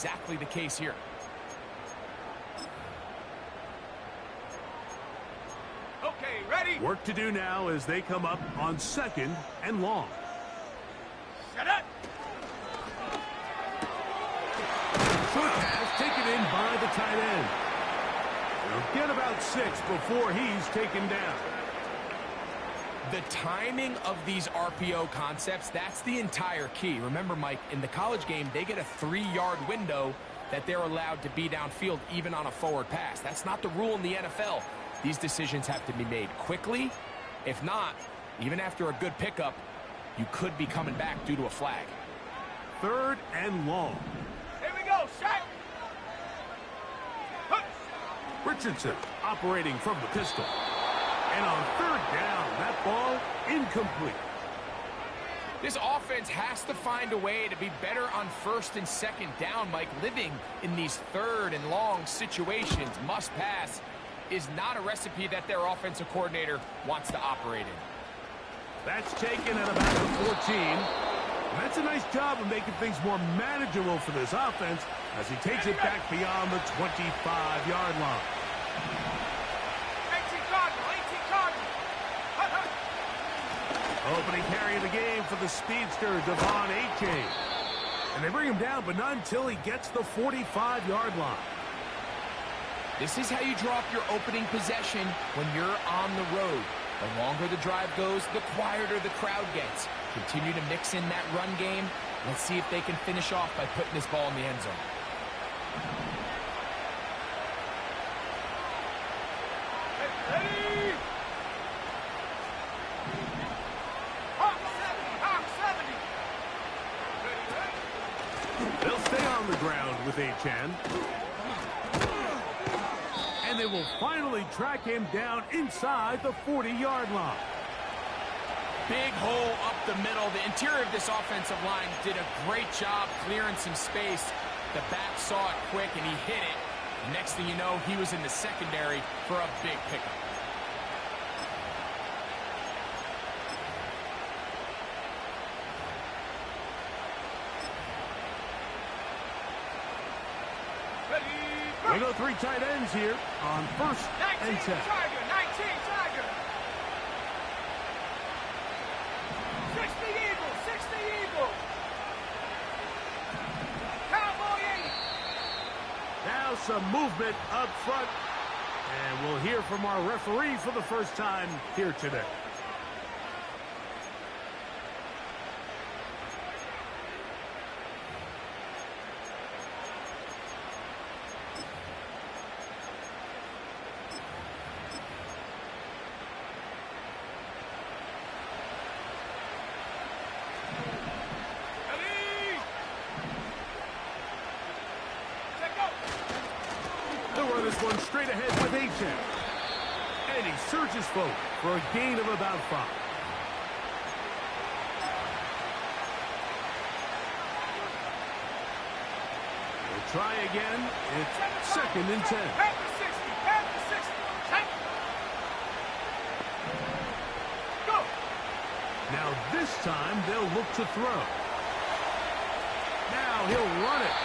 exactly the case here. Okay, ready? Work to do now as they come up on 2nd and long. Set up. Short pass taken in by the tight end. They'll get about 6 before he's taken down. The timing of these RPO concepts, that's the entire key. Remember, Mike, in the college game, they get a 3-yard window that they're allowed to be downfield even on a forward pass. That's not the rule in the NFL. These decisions have to be made quickly. If not, even after a good pickup, you could be coming back due to a flag. 3rd and long. Here we go, shot. Richardson operating from the pistol. And on 3rd down, that ball incomplete. This offense has to find a way to be better on 1st and 2nd down, Mike. Living in these 3rd and long situations, must pass, is not a recipe that their offensive coordinator wants to operate in. That's taken at about the 14. And that's a nice job of making things more manageable for this offense as he takes it back beyond the 25-yard line. 18 Cardinal, 18 Cardinal. Opening carry of the game for the speedster, Devon Achane. And they bring him down, but not until he gets the 45-yard line. This is how you draw up your opening possession when you're on the road. The longer the drive goes, the quieter the crowd gets. Continue to mix in that run game. Let's see if they can finish off by putting this ball in the end zone. Ready? Hawk 70, Hawk 70. Ready? They'll stay on the ground with Achane. And they will finally track him down inside the 40-yard line. Big hole up the middle. The interior of this offensive line did a great job clearing some space. The back saw it quick, and he hit it. Next thing you know, he was in the secondary for a big pickup. We go 3 tight ends here on 1st and 10. Tiger, 19 Tiger. 60 Eagle, 60 Eagle. Cowboy 80. Now some movement up front. And we'll hear from our referee for the first time here today. One straight ahead with Achane. And he surges forward for a gain of about 5. We'll try again. It's 2nd and 10. Back to 60, back to 60. Go. Now this time they'll look to throw. Now he'll run it.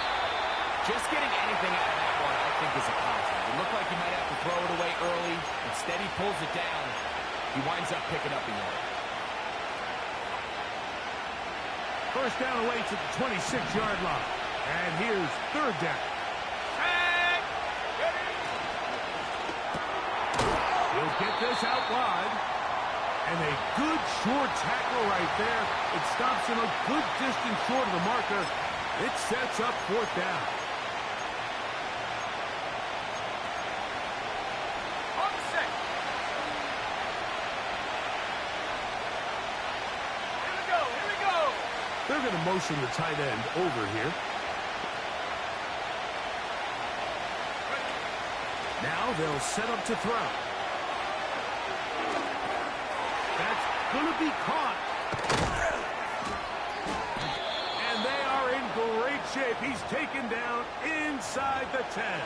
Just getting anything out of that one, I think, is a positive. It looked like he might have to throw it away early. Instead, he pulls it down. He winds up picking up a yard. First down away to the 26-yard line. And here's 3rd down. He'll get this out wide. And a good short tackle right there. It stops him a good distance short of the marker. It sets up 4th down. They're going to motion the tight end over here. Now they'll set up to throw. That's going to be caught. And they are in great shape. He's taken down inside the 10.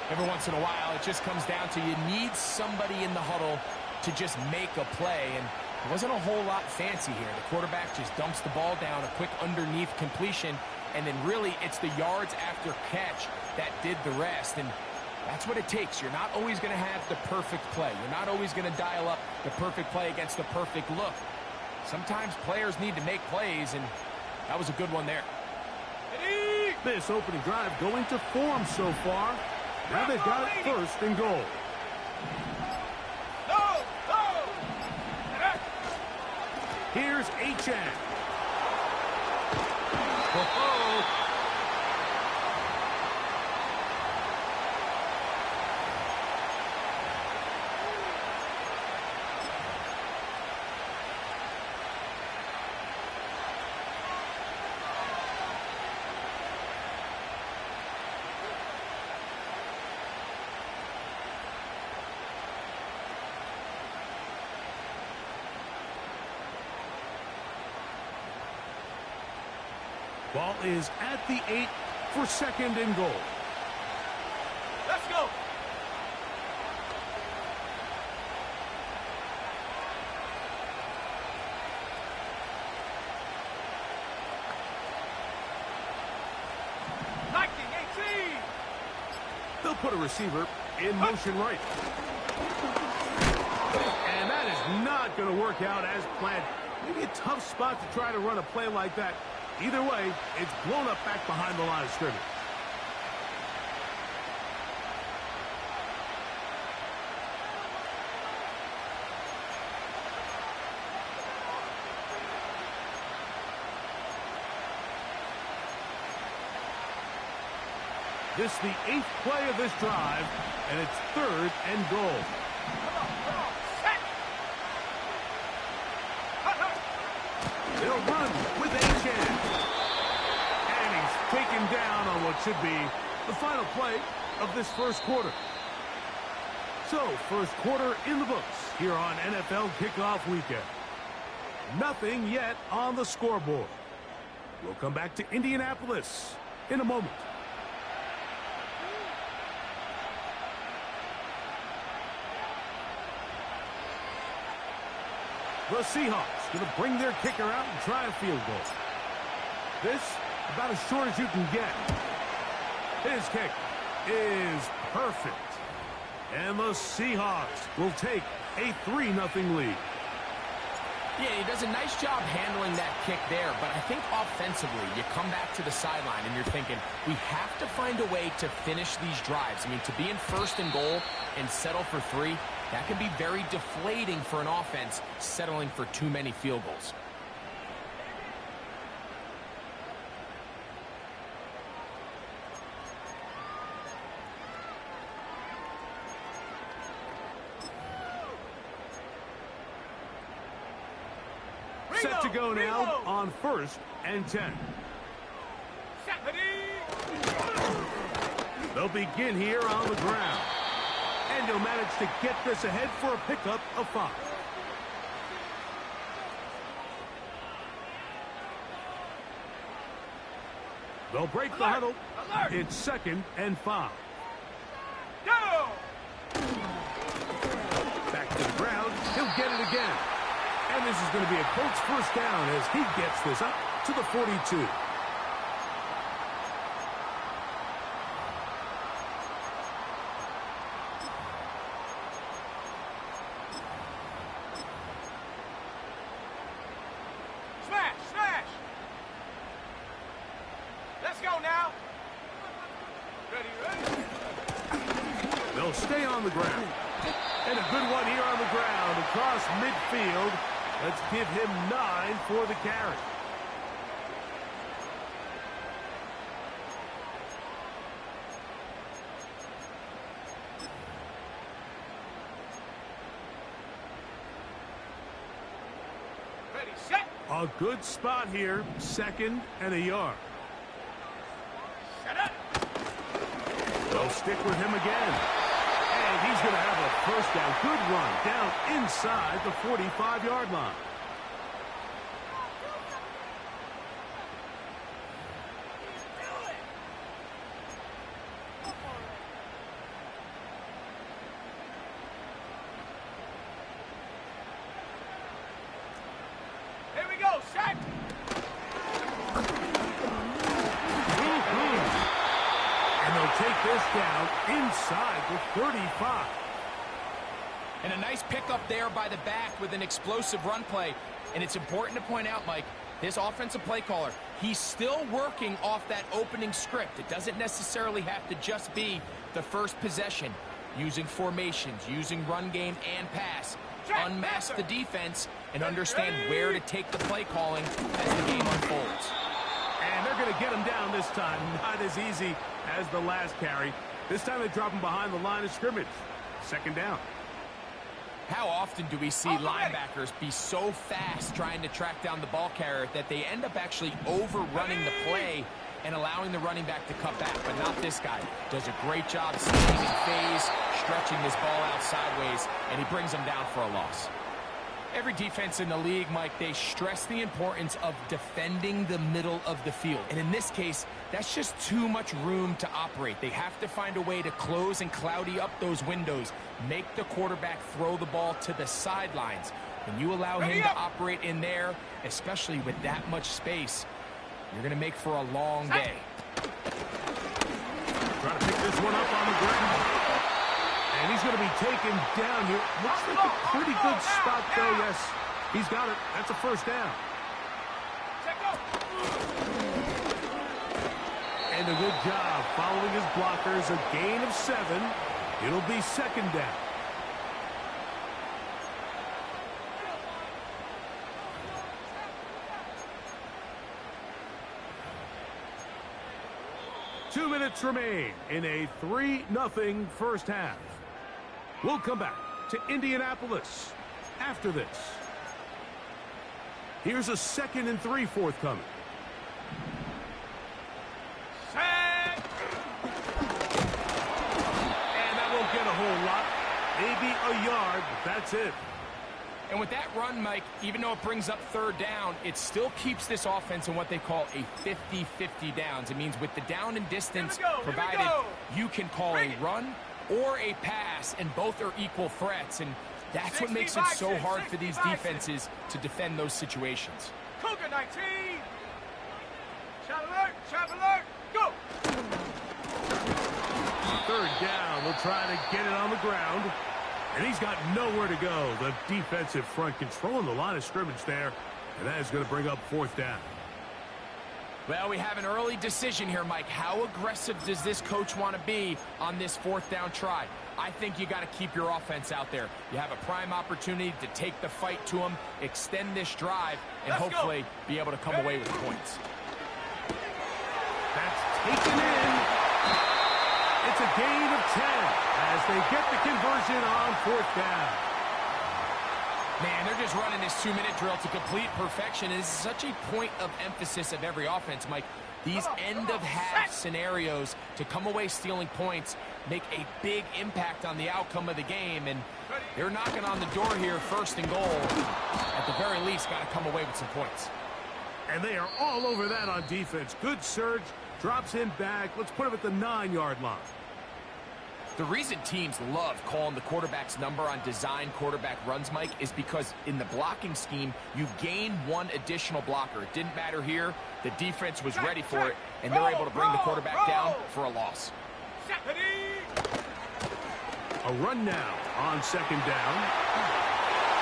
Every once in a while, it just comes down to you need somebody in the huddle to just make a play. And it wasn't a whole lot fancy here. The quarterback just dumps the ball down, a quick underneath completion, and then really it's the yards after catch that did the rest. And that's what it takes. You're not always going to have the perfect play. You're not always going to dial up the perfect play against the perfect look. Sometimes players need to make plays, and that was a good one there. This opening drive going to form so far. Now they've got it first and goal. Here's Achane. Oh-oh. Ball is at the 8 for second and goal. Let's go. They'll put a receiver in motion right. And that is not going to work out as planned. Maybe a tough spot to try to run a play like that. Either way, it's blown up back behind the line of scrimmage. This is the 8th play of this drive, and it's 3rd and goal. They'll run with Achane. And he's taken down on what should be the final play of this first quarter. So, first quarter in the books here on NFL Kickoff Weekend. Nothing yet on the scoreboard. We'll come back to Indianapolis in a moment. The Seahawks going to bring their kicker out and try a field goal. This, about as short as you can get. His kick is perfect. And the Seahawks will take a 3-0 lead. Yeah, he does a nice job handling that kick there, but I think offensively, you come back to the sideline and you're thinking, we have to find a way to finish these drives. I mean, to be in 1st and goal and settle for 3, that can be very deflating for an offense settling for too many field goals. Set to go now on 1st and 10. They'll begin here on the ground. And he'll manage to get this ahead for a pickup of 5. They'll break the huddle. It's 2nd and 5. Back to the ground. He'll get it again. And this is going to be a Colts first down as he gets this up to the 42. They'll stay on the ground. And a good one here on the ground across midfield. Let's give him 9 for the carry. Ready, set. A good spot here, 2nd and a yard. Set up. They'll stick with him again. And he's going to have a first down. Good run down inside the 45-yard line. Here we go, set. take this down inside the 35. And a nice pickup there by the back with an explosive run play. And it's important to point out, Mike, this offensive play caller, he's still working off that opening script. It doesn't necessarily have to just be the first possession. Using formations, using run game and pass. Unmask the defense and understand where to take the play calling as the game unfolds. And they're going to get him down this time. Not as easy as the last carry. This time they drop him behind the line of scrimmage. Second down. How often do we see linebackers be so fast trying to track down the ball carrier that they end up actually overrunning the play and allowing the running back to cut back? But not this guy. Does a great job staying in phase, stretching this ball out sideways, and he brings him down for a loss. Every defense in the league, Mike, they stress the importance of defending the middle of the field. And in this case, that's just too much room to operate. They have to find a way to close and cloudy up those windows, make the quarterback throw the ball to the sidelines. When you allow him to operate in there, especially with that much space, you're going to make for a long day. Trying to pick this one up on the ground. And he's going to be taken down here. Looks like a pretty good spot, though. Yes, he's got it. That's a first down. And a good job following his blockers. A gain of 7. It'll be second down. Two minutes remain in a 3-0 first half. We'll come back to Indianapolis after this. Here's a 2nd and 3 forthcoming. Set. And that won't get a whole lot. Maybe a yard, but that's it. And with that run, Mike, even though it brings up third down, it still keeps this offense in what they call a 50-50 downs. It means with the down and distance provided, you can call a run or a pass, and both are equal threats. And that's what makes it so hard for these defenses to defend those situations. Cougar 19. Shot alert, go. Third down, they'll try to get it on the ground. And he's got nowhere to go. The defensive front controlling the line of scrimmage there. And that is going to bring up fourth down. Well, we have an early decision here, Mike. How aggressive does this coach want to be on this fourth down try? I think you got to keep your offense out there. You have a prime opportunity to take the fight to them, extend this drive, and hopefully be able to come away with points. That's taken in. It's a gain of 10 as they get the conversion on fourth down. Man, they're just running this 2-minute drill to complete perfection. It's such a point of emphasis of every offense, Mike. These end-of-half scenarios to come away stealing points make a big impact on the outcome of the game, and they're knocking on the door here, first and goal. At the very least, got to come away with some points. And they are all over that on defense. Good surge, drops him back. Let's put him at the 9-yard line. The reason teams love calling the quarterback's number on design quarterback runs, Mike, is because in the blocking scheme, you gain one additional blocker. It didn't matter here. The defense was ready for it, and they're able to bring the quarterback down for a loss. A run now on second down.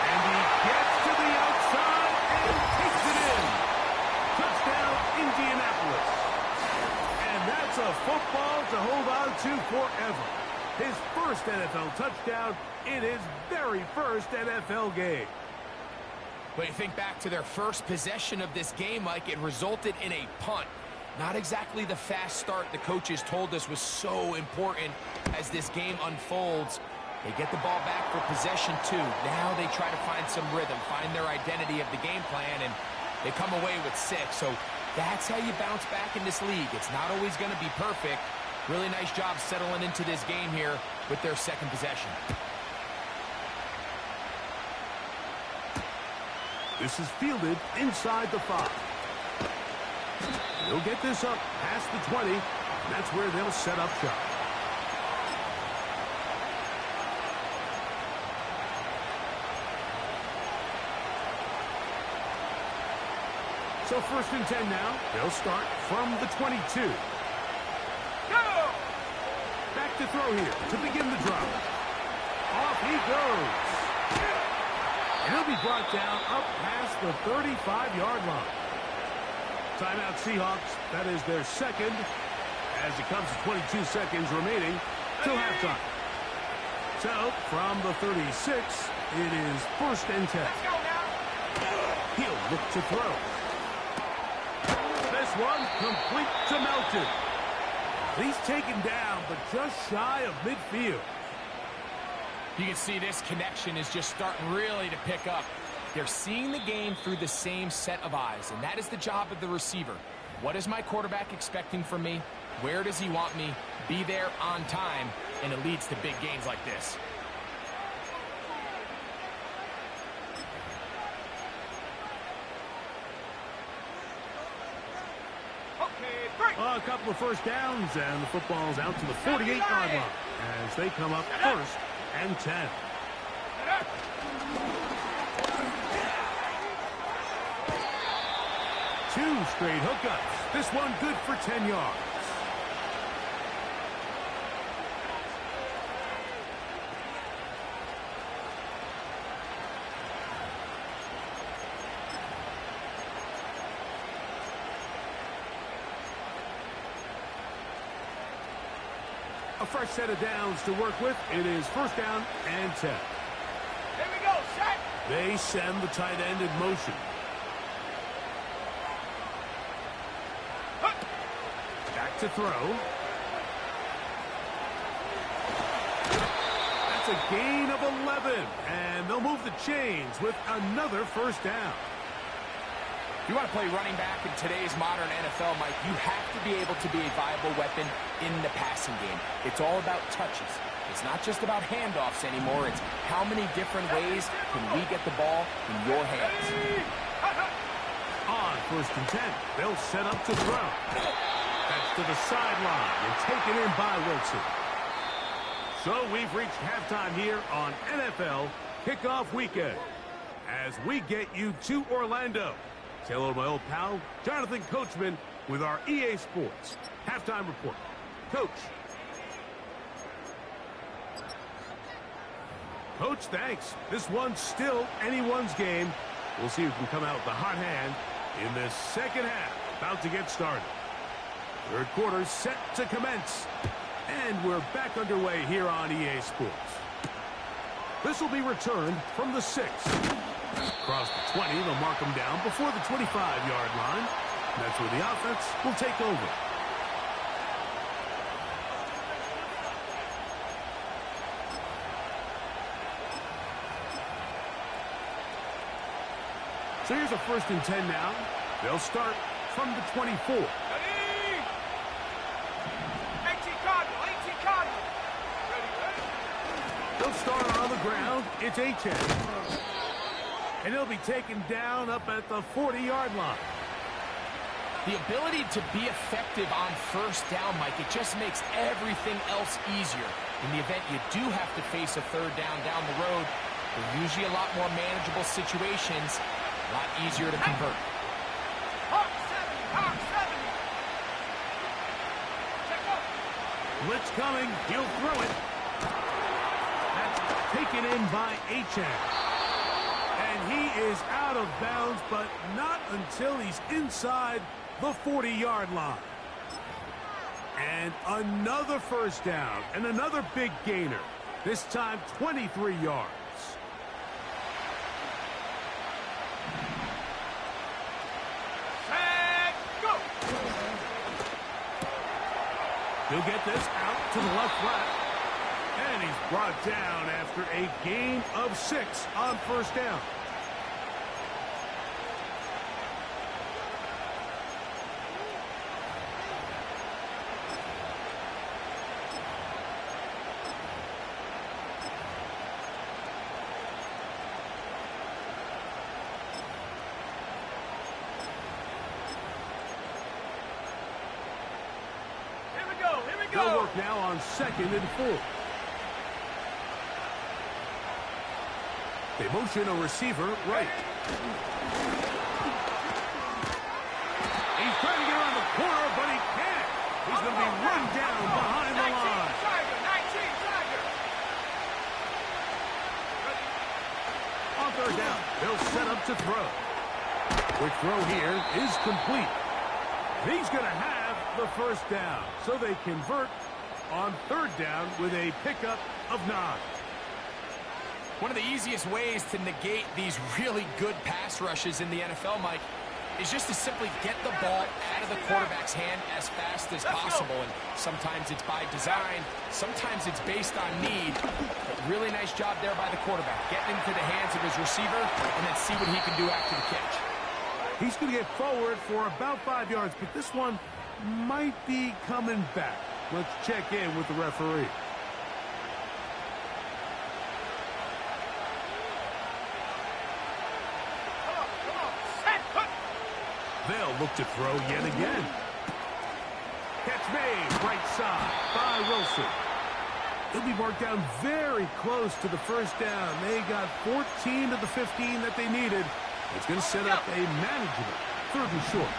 And he gets to the outside and takes it in. Touchdown, Indianapolis. And that's a football to hold on to forever. His first NFL touchdown in his very first NFL game. When you think back to their first possession of this game, Mike, it resulted in a punt. Not exactly the fast start the coaches told us was so important as this game unfolds. They get the ball back for possession 2. Now they try to find some rhythm, find their identity of the game plan, and they come away with 6. So that's how you bounce back in this league. It's not always going to be perfect. Really nice job settling into this game here with their second possession. This is fielded inside the 5. They'll get this up past the 20. That's where they'll set up shop. So first and 10 now. They'll start from the 22. Go! throw here to begin the drive. Off he goes. And he'll be brought down up past the 35-yard line. Timeout Seahawks. That is their second as it comes to 22 seconds remaining till halftime. So, from the 36, it is 1st and 10. Let's go now. He'll look to throw. This one complete to Melton. He's taken down, but just shy of midfield. You can see this connection is just starting really to pick up. They're seeing the game through the same set of eyes, and that is the job of the receiver. What is my quarterback expecting from me? Where does he want me? Be there on time, and it leads to big gains like this. A couple of first downs, and the football's out to the 48-yard line as they come up 1st and 10. Two straight hookups. This one good for 10 yards. A fresh set of downs to work with. It is 1st down and 10. Here we go, set. They send the tight end in motion. Back to throw. That's a gain of 11. And they'll move the chains with another 1st down. You want to play running back in today's modern NFL, Mike, you have to be able to be a viable weapon in the passing game. It's all about touches. It's not just about handoffs anymore. It's how many different ways can we get the ball in your hands. On 1st and 10, they'll set up to throw. That's to the sideline and taken in by Wilson. So we've reached halftime here on NFL Kickoff Weekend as we get you to Orlando. Say hello to my old pal, Jonathan Coachman, with our EA Sports Halftime Report. Coach. Coach, thanks. This one's still anyone's game. We'll see who can come out with the hot hand in this second half. About to get started. 3rd quarter set to commence. And we're back underway here on EA Sports. This will be returned from the 6. Across the 20, they'll mark them down before the 25-yard line. And that's where the offense will take over. So here's a 1st and 10 now. They'll start from the 24. Ready? 18 Cardinal, 18 Cardinal. Ready? They'll start on the ground. It's Achane. And he'll be taken down up at the 40-yard line. The ability to be effective on 1st down, Mike, it just makes everything else easier. In the event you do have to face a 3rd down the road, they're usually a lot more manageable situations, a lot easier to convert. Hawk 70, Hawk 70. Check up. Blitz coming. He'll throw it. That's taken in by Achane. And he is out of bounds, but not until he's inside the 40-yard line. And another 1st down and another big gainer. This time 23 yards. Set, go. He'll get this out to the left flat. And he's brought down after a gain of 6 on 1st down. They'll work now on 2nd and 4. They motion a receiver right. He's trying to get around the corner, but he can't. He's going to be run down behind the line. on third down. They'll set up to throw. Quick throw here is complete. He's going to have the first down. So they convert on third down with a pickup of 9. One of the easiest ways to negate these really good pass rushes in the NFL, Mike, is just to simply get the ball out of the quarterback's hand as fast as possible. And sometimes it's by design, sometimes it's based on need. But really nice job there by the quarterback, getting into the hands of his receiver and then see what he can do after the catch. He's going to get forward for about 5 yards, but this one might be coming back. Let's check in with the referee. They'll look to throw yet again. Catch made, right side by Wilson. He'll be marked down very close to the first down. They got 14 to the 15 that they needed. It's going to set up a manageable 3rd and short.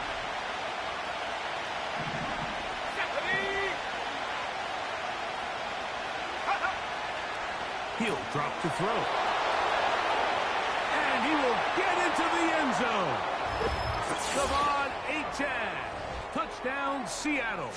He'll drop to throw. And he will get into the end zone. Devon Achane. Touchdown, Seattle.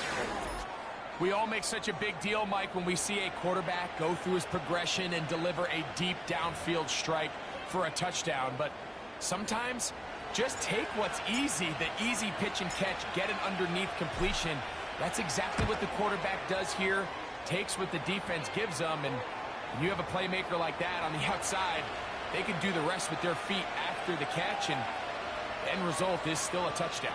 We all make such a big deal, Mike, when we see a quarterback go through his progression and deliver a deep downfield strike for a touchdown. But sometimes just take what's easy, the easy pitch and catch, get an underneath completion. That's exactly what the quarterback does here. Takes what the defense gives them, and when you have a playmaker like that on the outside, they can do the rest with their feet after the catch, and the end result is still a touchdown.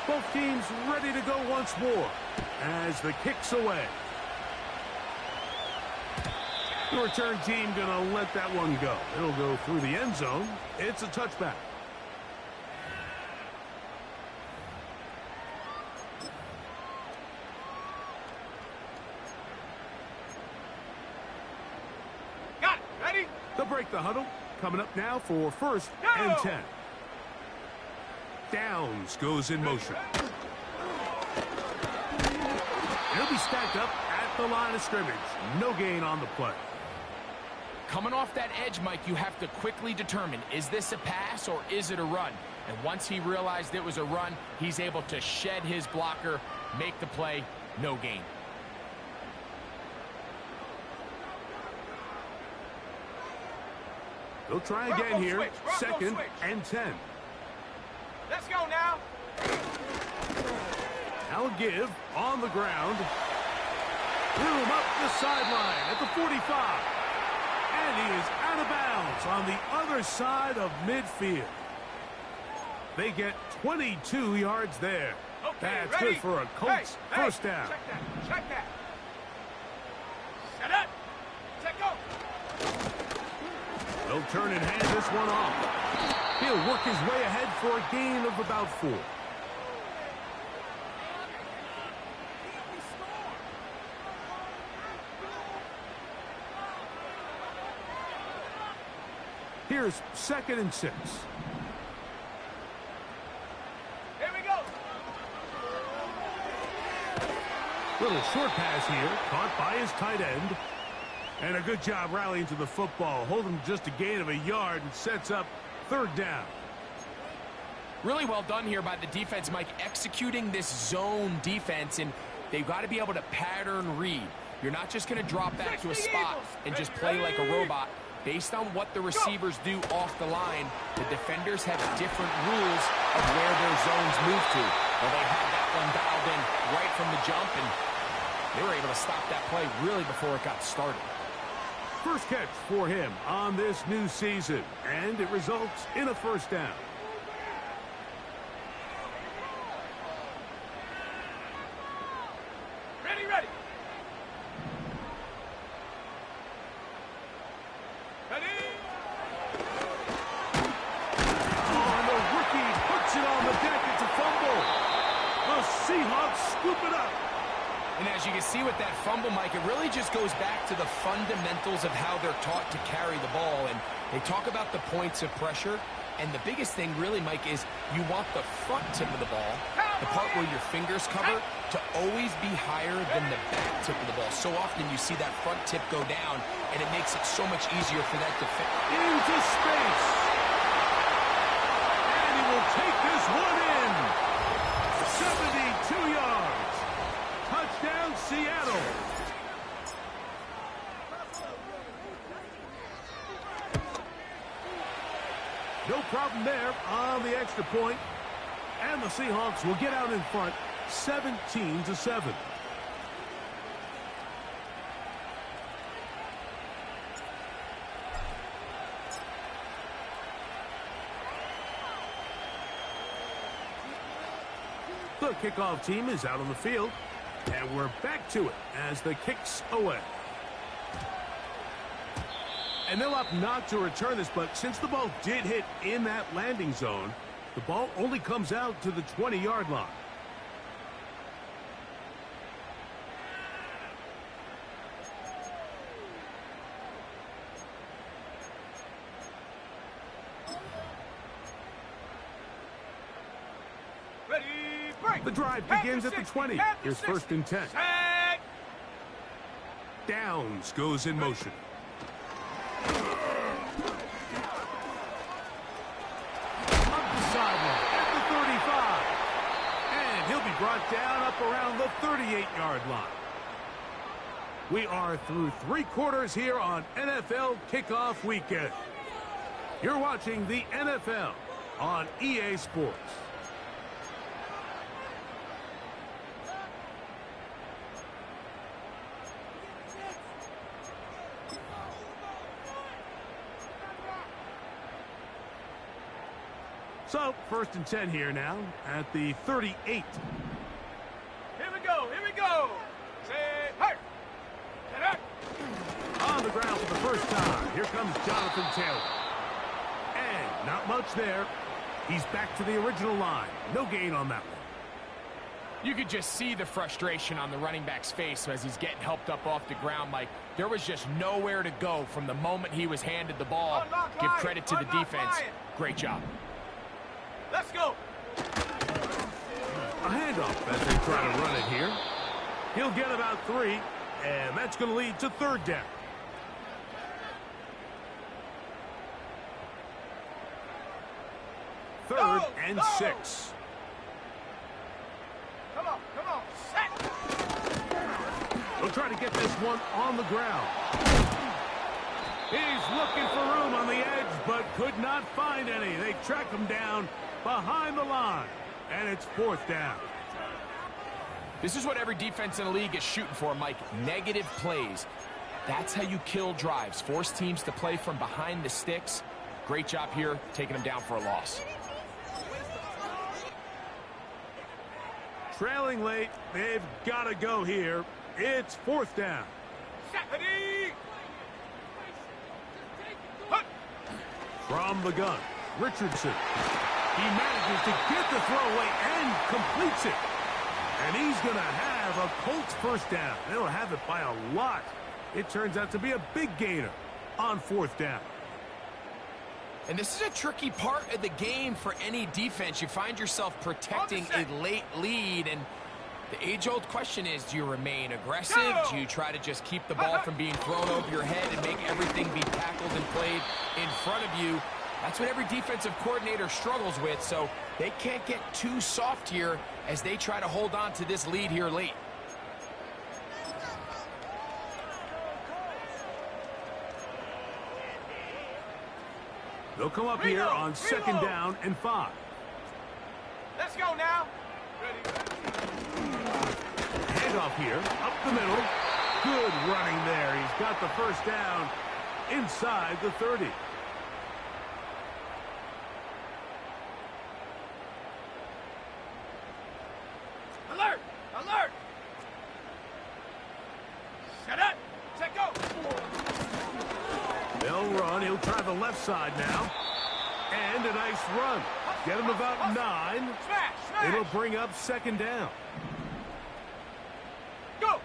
Both teams ready to go once more as the kick's away. The return team going to let that one go. It'll go through the end zone. It's a touchback. Got it. Ready? They'll break the huddle. Coming up now for 1st and 10. Downs goes in motion. He'll be stacked up at the line of scrimmage. No gain on the play. Coming off that edge, Mike, you have to quickly determine, is this a pass or is it a run? And once he realized it was a run, he's able to shed his blocker, make the play, no gain. They'll try again here. 2nd and 10. Let's go now. Now a give on the ground. Room up the sideline at the 45. And he is out of bounds on the other side of midfield. They get 22 yards there. Okay, That's ready? good for a Colts first down. Check that. Check that. Set up. Set go. They'll turn and hand this one off. He'll work his way ahead for a gain of about 4. Here's 2nd and 6. Here we go. Little short pass here, caught by his tight end. And a good job rallying to the football, holding just a gain of a yard and sets up 3rd down. Really well done here by the defense, Mike, executing this zone defense, and they've got to be able to pattern read. You're not just going to drop back to a spot and just play like a robot. Based on what the receivers do off the line, the defenders have different rules of where their zones move to. Well, they had that one dialed in right from the jump, and they were able to stop that play really before it got started. First catch for him on this new season, and it results in a 1st down. Ready, ready. Ready. Oh, and the rookie puts it on the deck. It's a fumble. The Seahawks scoop it up. And as you can see with that fumble, Mike, it really just goes back to the fundamentals of how they're taught to carry the ball. And they talk about the points of pressure. And the biggest thing really, Mike, is you want the front tip of the ball, the part where your fingers cover, to to always be higher than the back tip of the ball. So often you see that front tip go down, and it makes it so much easier for that defense. Into space. And he will take this one in. 72 yards. Touchdown, Seattle. No problem there on the extra point. And the Seahawks will get out in front, 17-7. The kickoff team is out on the field, and we're back to it as the kick's away. And they'll opt not to return this, but since the ball did hit in that landing zone, the ball only comes out to the 20-yard line. Ready, break. The drive begins at the 20. Here's 1st and 10. Set. Downs goes in motion. Brought down up around the 38-yard line. We are through 3 quarters here on NFL Kickoff Weekend. You're watching the NFL on EA Sports. So, 1st and 10 here now at the 38. Here we go, here we go. Say, hey. Get up. On the ground for the first time. Here comes Jonathan Taylor. And not much there. He's back to the original line. No gain on that one. You could just see the frustration on the running back's face as he's getting helped up off the ground. Like, there was just nowhere to go from the moment he was handed the ball. Give credit to the defense. Great job. Let's go. A handoff as they try to run it here. He'll get about 3, and that's going to lead to 3rd down. 3rd and 6. Come on, set. They'll try to get this one on the ground. He's looking for room on the edge, but could not find any. They track him down behind the line, and it's 4th down. This is what every defense in the league is shooting for, Mike. Negative plays. That's how you kill drives. Force teams to play from behind the sticks. Great job here, taking them down for a loss. Trailing late, they've got to go here. It's 4th down. Ready. From the gun, Richardson. He manages to get the throw away and completes it. And he's going to have a Colts 1st down. They'll have it by a lot. It turns out to be a big gainer on 4th down. And this is a tricky part of the game for any defense. You find yourself protecting a late lead, and the age-old question is, do you remain aggressive? Do you try to just keep the ball from being thrown over your head and make everything be tackled and played in front of you? That's what every defensive coordinator struggles with, so they can't get too soft here as they try to hold on to this lead here late. They'll come up here on 2nd down and 5. Let's go now. Ready. Handoff here, up the middle. Good running there. He's got the 1st down inside the 30. Alert! Alert! Set up! Set go! They'll run. He'll try the left side now. And a nice run. Get him about 9. Smash! Smash! It'll bring up 2nd down. Go!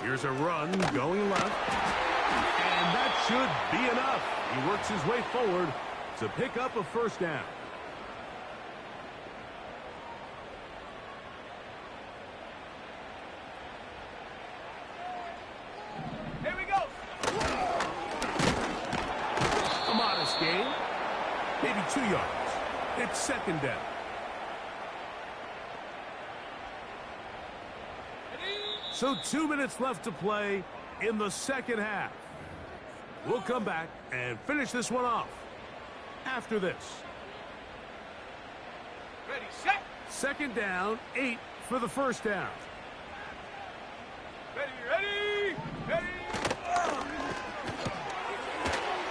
Here's a run going left. And that should be enough. He works his way forward to pick up a 1st down. game? Maybe 2 yards. It's second down. So 2 minutes left to play in the second half. We'll come back and finish this one off after this. Ready, set. Second down, 8 for the first down. Ready.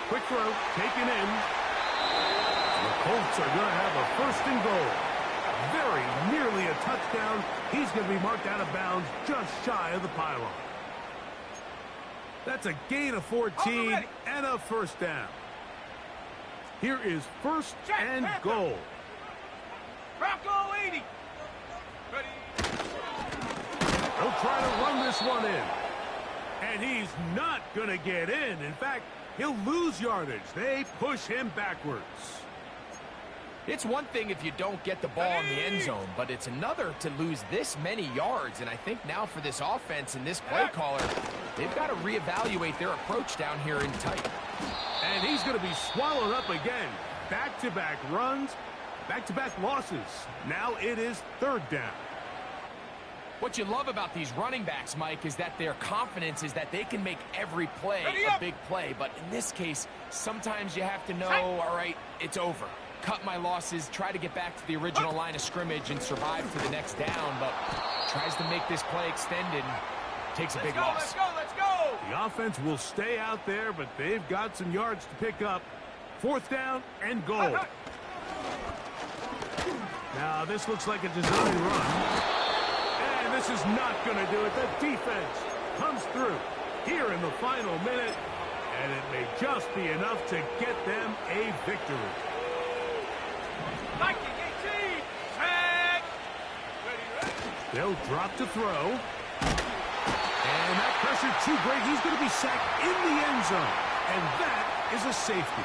Quick throw, taken in. The Colts are going to have a first and goal. Very nearly a touchdown. He's going to be marked out of bounds just shy of the pylon. That's a gain of 14 and a first down. Here is first and goal. Bronco 80. Ready. He'll try to run this one in. And he's not going to get in. In fact, he'll lose yardage. They push him backwards. It's one thing if you don't get the ball in the end zone, but it's another to lose this many yards. And I think now for this offense and this play caller, they've got to reevaluate their approach down here in tight. And he's going to be swallowed up again. Back-to-back runs, back-to-back losses. Now it is third down. What you love about these running backs, Mike, is that their confidence is that they can make every play a big play. But in this case, sometimes you have to know, all right, it's over. Cut my losses, try to get back to the original line of scrimmage and survive to the next down, but tries to make this play extended and takes a big loss. Let's go. The offense will stay out there, but they've got some yards to pick up. Fourth down and goal. Now, this looks like a design run. And this is not going to do it. The defense comes through here in the final minute, and it may just be enough to get them a victory. Viking 18. Tag. Ready. They'll drop to throw. And that pressure too great. He's going to be sacked in the end zone. And that is a safety.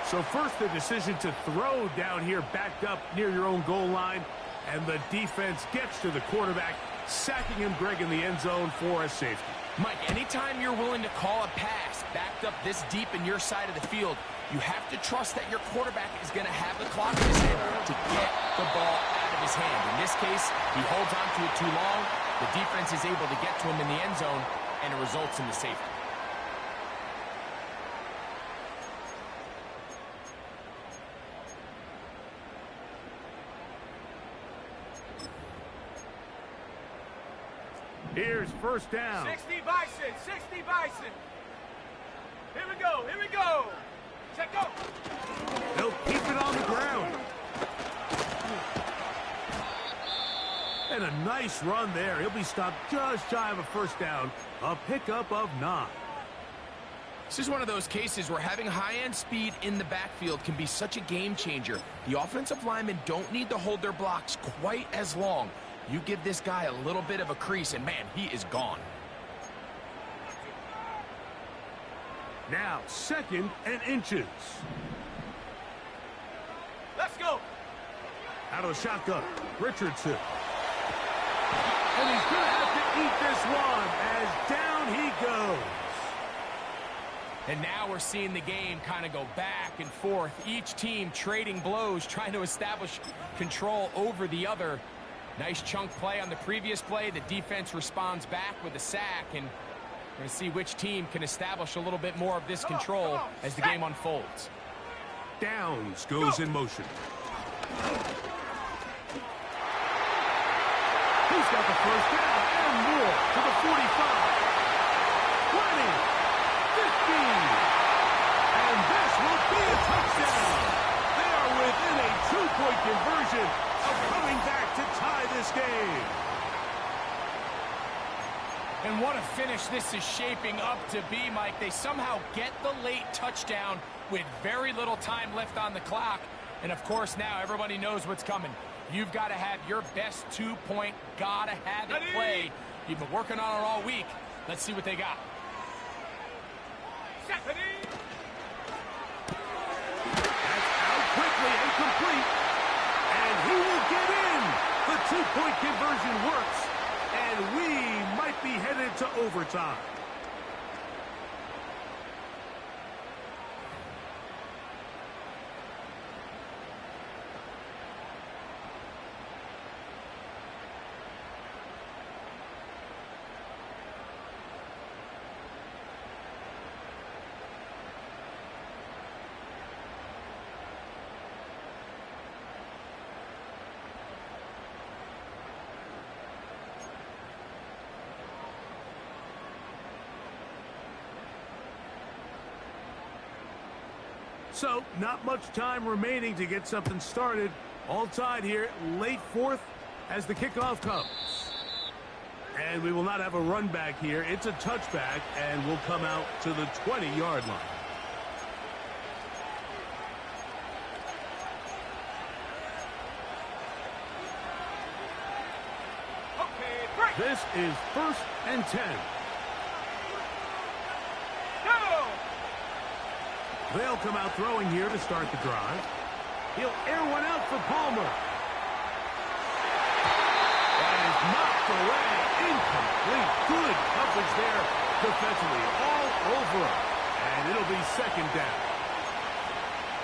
So first the decision to throw down here backed up near your own goal line. And the defense gets to the quarterback, sacking him, Greg, in the end zone for a safety. Mike, anytime you're willing to call a pass backed up this deep in your side of the field, you have to trust that your quarterback is going to have the clock in his hand to get the ball out of his hand. In this case, he holds on to it too long. The defense is able to get to him in the end zone, and it results in the safety. Here's first down. 60 Bison. 60 Bison. Here we go. Check go. They'll keep it on the ground. And a nice run there. He'll be stopped just shy of a first down. A pickup of 9. This is one of those cases where having high-end speed in the backfield can be such a game changer. The offensive linemen don't need to hold their blocks quite as long. You give this guy a little bit of a crease, and man, he is gone. Now, second and inches. Let's go. Out of the shotgun, Richardson. And he's going to have to eat this one as down he goes. And now we're seeing the game kind of go back and forth. Each team trading blows, trying to establish control over the other. Nice chunk play on the previous play. The defense responds back with a sack, and we're going to see which team can establish a little bit more of this control as the game unfolds. Downs goes in motion. He's got the first down and more to the 45, 20, 15, and this will be a touchdown. They are within a 2-point conversion of coming back to tie this game. And what a finish this is shaping up to be, Mike. They somehow get the late touchdown with very little time left on the clock. And, of course, now everybody knows what's coming. You've got to have your best 2-point, gotta have it play. You've been working on it all week. Let's see what they got. That's out quickly and complete. And he will get in. The 2-point conversion works. And we might be headed to overtime. So, not much time remaining to get something started. All tied here, late fourth as the kickoff comes. And we will not have a run back here. It's a touchback, and we'll come out to the 20-yard line. This is 1st and 10. Go! They'll come out throwing here to start the drive. He'll air one out for Palmer. That is knocked away. Incomplete. Good coverage there defensively. All over him. And it'll be 2nd down.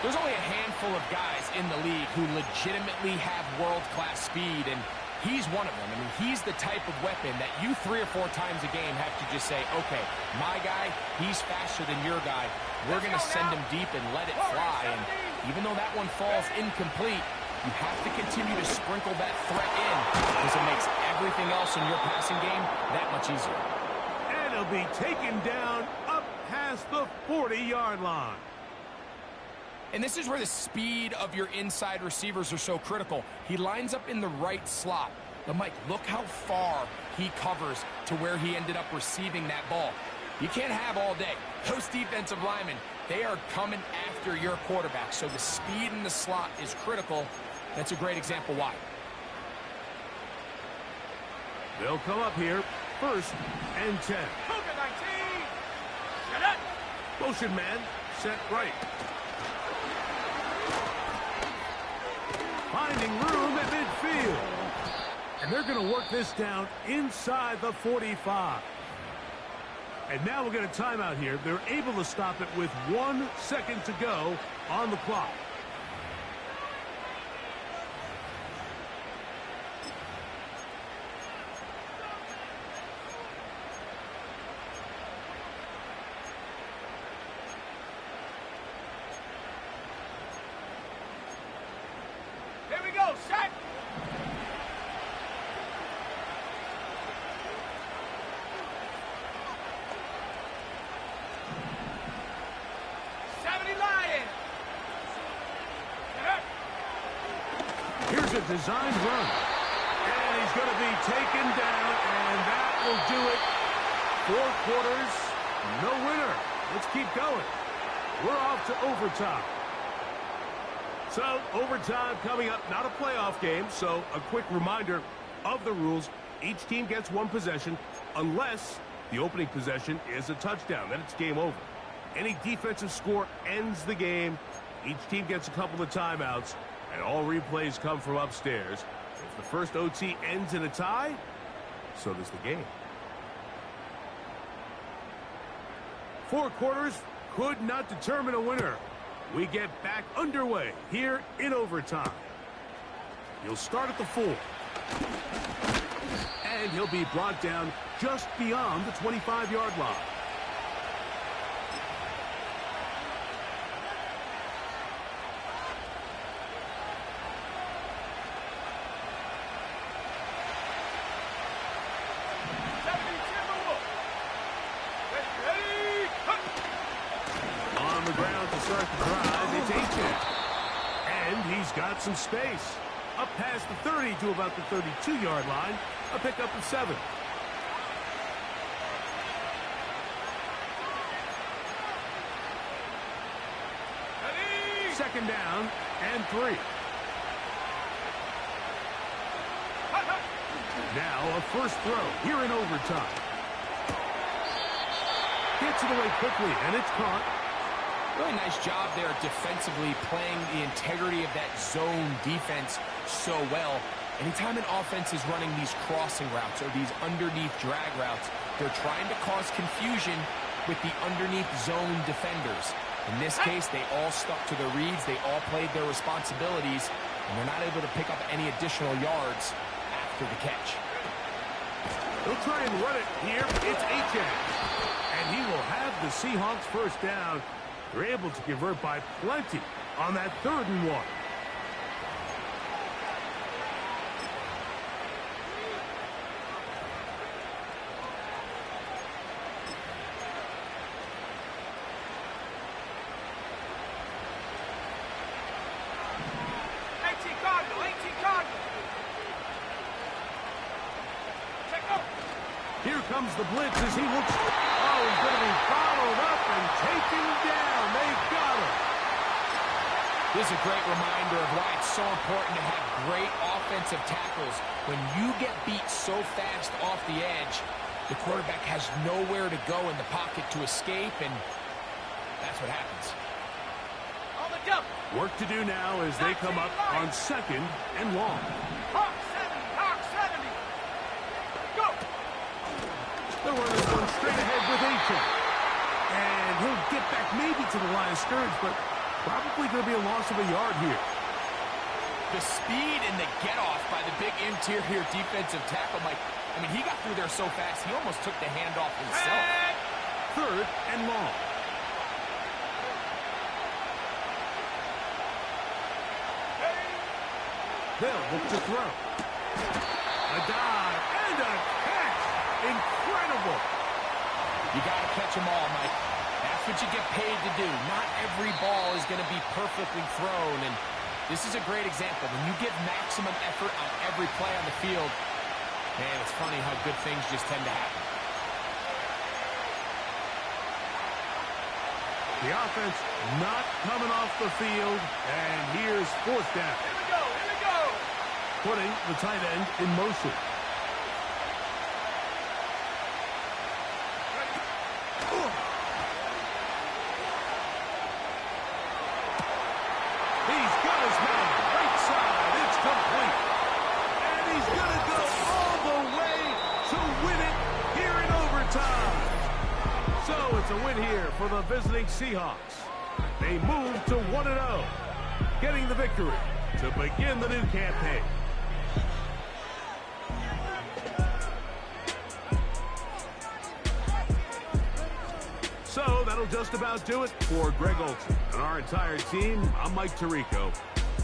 There's only a handful of guys in the league who legitimately have world-class speed, and he's one of them. I mean, he's the type of weapon that you 3 or 4 times a game have to just say, okay, my guy, he's faster than your guy. We're going to send him deep and let it fly. And even though that one falls incomplete, you have to continue to sprinkle that threat in because it makes everything else in your passing game that much easier. And he'll be taken down up past the 40-yard line. And this is where the speed of your inside receivers are so critical. He lines up in the right slot. But, Mike, look how far he covers to where he ended up receiving that ball. You can't have all day. Those defensive linemen, they are coming after your quarterback. So the speed in the slot is critical. That's a great example why. They'll come up here, 1st and 10. Cougar 19. Get up. Motion man, set right. Finding room at midfield. And they're going to work this down inside the 45. And now we'll get a timeout here. They're able to stop it with 1 second to go on the clock. Here we go, set. Here's a designed run. And he's going to be taken down, and that will do it. 4 quarters, no winner. Let's keep going. We're off to overtime. So, overtime coming up, not a playoff game, so a quick reminder of the rules. Each team gets 1 possession unless the opening possession is a touchdown. Then it's game over. Any defensive score ends the game. Each team gets a couple of timeouts, and all replays come from upstairs. If the first OT ends in a tie, so does the game. 4 quarters could not determine a winner. We get back underway here in overtime. He'll start at the 4. And he'll be brought down just beyond the 25-yard line. Got some space. Up past the 30 to about the 32-yard line. A pickup of 7. Ready? 2nd down and 3. Now a first throw here in overtime. Gets it away quickly, and it's caught. Really nice job there defensively, playing the integrity of that zone defense so well. Anytime an offense is running these crossing routes or these underneath drag routes, they're trying to cause confusion with the underneath zone defenders. In this case, they all stuck to their reads, they all played their responsibilities, and they're not able to pick up any additional yards after the catch. They'll try and run it here. It's Achane. And he will have the Seahawks first down. They're able to convert by plenty on that 3rd and 1. Here comes the blitz as he looks. Oh, he's going to be followed up and taken down. They got him. This is a great reminder of why it's so important to have great offensive tackles. When you get beat so fast off the edge, the quarterback has nowhere to go in the pocket to escape, and that's what happens. On the double. Work to do now as they come up on 2nd and long. Hawk 70, Hawk 70. Go. The runner's going straight ahead with Achane. And he'll get back maybe to the line of scrimmage, but probably going to be a loss of a yard here. The speed and the get-off by the big interior defensive tackle, Mike. I mean, he got through there so fast, he almost took the handoff himself. 3rd and long. They'll look to throw. A dive and a catch. Incredible. You got to catch them all, Mike. That's what you get paid to do. Not every ball is going to be perfectly thrown, and this is a great example. When you give maximum effort on every play on the field, man, it's funny how good things just tend to happen. The offense not coming off the field, and here's 4th down. Here we go, here we go. Putting the tight end in motion. He's got his man right side. It's complete. And he's going to go all the way to win it here in overtime. So it's a win here for the visiting Seahawks. They move to 1-0, getting the victory to begin the new campaign. So that'll just about do it for Greg Olsen and our entire team. I'm Mike Tirico.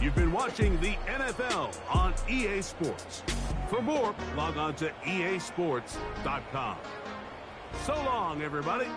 You've been watching the NFL on EA Sports. For more, log on to easports.com. So long, everybody.